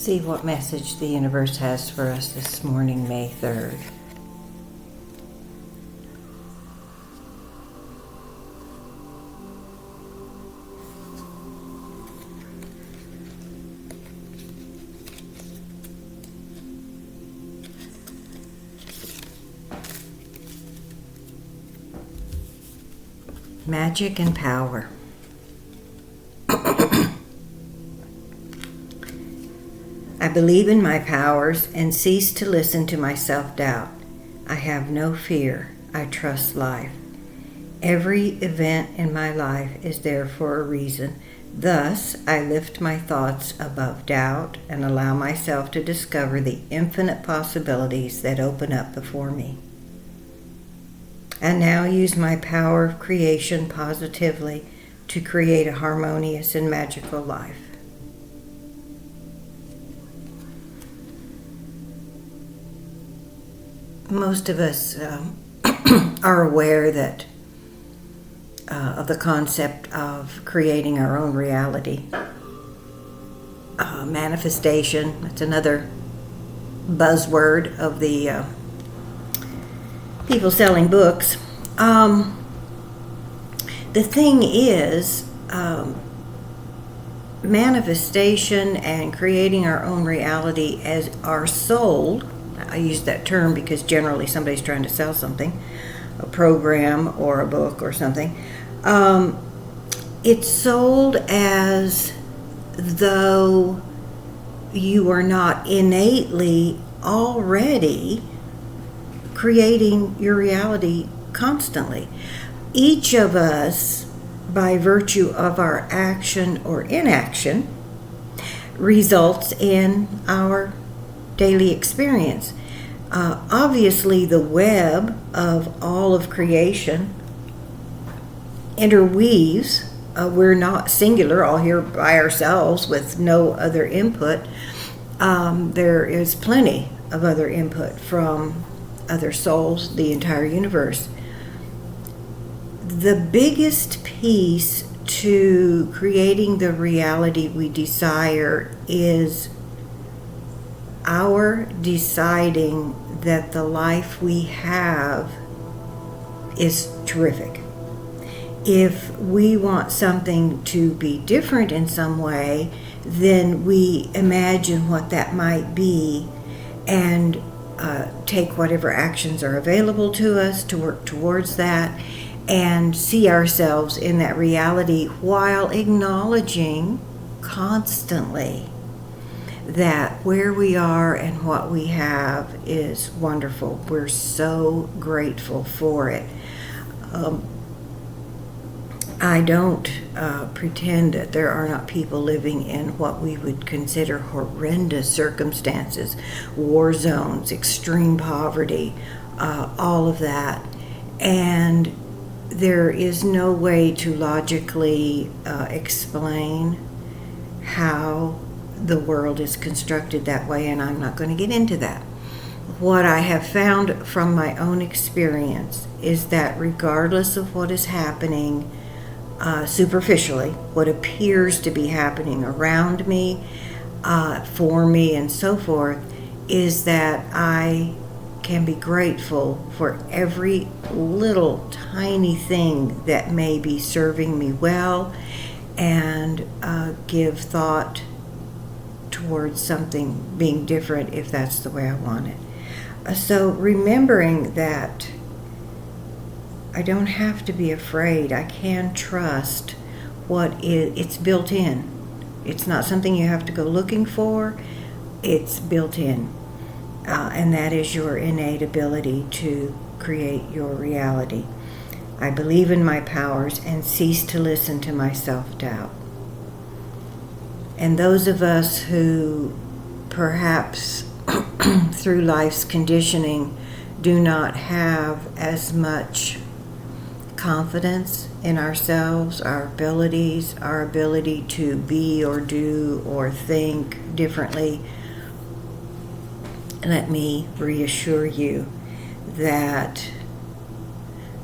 See what message the universe has for us this morning, May 3rd. Magic and power. I believe in my powers and cease to listen to my self-doubt. I have no fear. I trust life. Every event in my life is there for a reason. Thus, I lift my thoughts above doubt and allow myself to discover the infinite possibilities that open up before me. I now use my power of creation positively to create a harmonious and magical life. Most of us are aware that of the concept of creating our own reality. Manifestation, that's another buzzword of the people selling books. The thing is, manifestation and creating our own reality as our soul, I use that term because generally somebody's trying to sell something, a program or a book or something. It's sold as though you are not innately already creating your reality constantly. Each of us, by virtue of our action or inaction, results in our daily experience. Obviously, the web of all of creation interweaves. We're not singular, all here by ourselves with no other input. There is plenty of other input from other souls, the entire universe. The biggest piece to creating the reality we desire is our deciding that the life we have is terrific. If we want something to be different in some way, then we imagine what that might be and take whatever actions are available to us to work towards that and see ourselves in that reality while acknowledging constantly that where we are and what we have is wonderful. We're so grateful for it. I don't pretend that there are not people living in what we would consider horrendous circumstances, war zones, extreme poverty, all of that. And there is no way to logically explain how the world is constructed that way, and I'm not going to get into that. What I have found from my own experience is that regardless of what is happening superficially, what appears to be happening around me, for me, and so forth, is that I can be grateful for every little tiny thing that may be serving me well and give thought towards something being different if that's the way I want it. So remembering that I don't have to be afraid. I can trust what it's built in. It's not something you have to go looking for. It's built in. And that is your innate ability to create your reality. I believe in my powers and cease to listen to my self-doubt. And those of us who perhaps through life's conditioning do not have as much confidence in ourselves, our abilities, our ability to be or do or think differently, let me reassure you that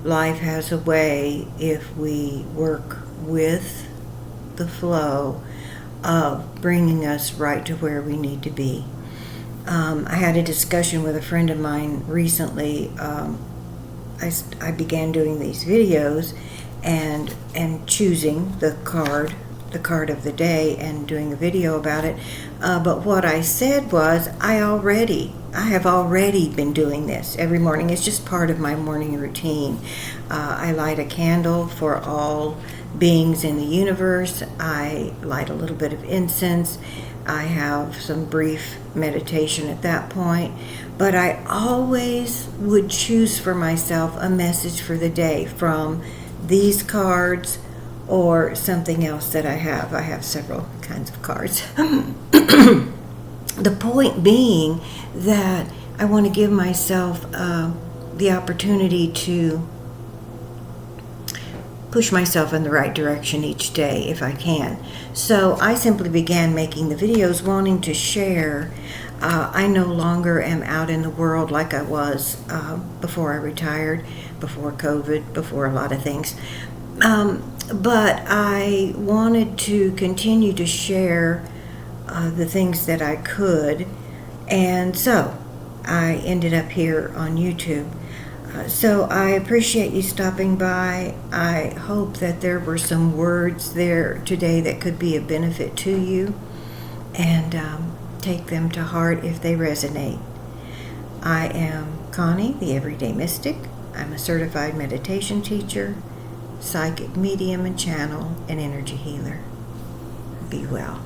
life has a way, if we work with the flow, of bringing us right to where we need to be. I had a discussion with a friend of mine recently. I began doing these videos and choosing the card of the day and doing a video about it. But what I said was, I have already been doing this every morning. It's just part of my morning routine. I light a candle for all beings in the universe. I light a little bit of incense. I have some brief meditation at that point. But I always would choose for myself a message for the day from these cards or something else that I have. I have several kinds of cards. The point being that I want to give myself the opportunity to push myself in the right direction each day if I can. So I simply began making the videos wanting to share. I no longer am out in the world like I was before I retired, before COVID, before a lot of things. But I wanted to continue to share the things that I could, and so I ended up here on YouTube. So I appreciate you stopping by. I hope that there were some words there today that could be a benefit to you, and take them to heart if they resonate. I am Connie, the Everyday Mystic. I'm a certified meditation teacher, psychic medium and channel, and energy healer. Be well.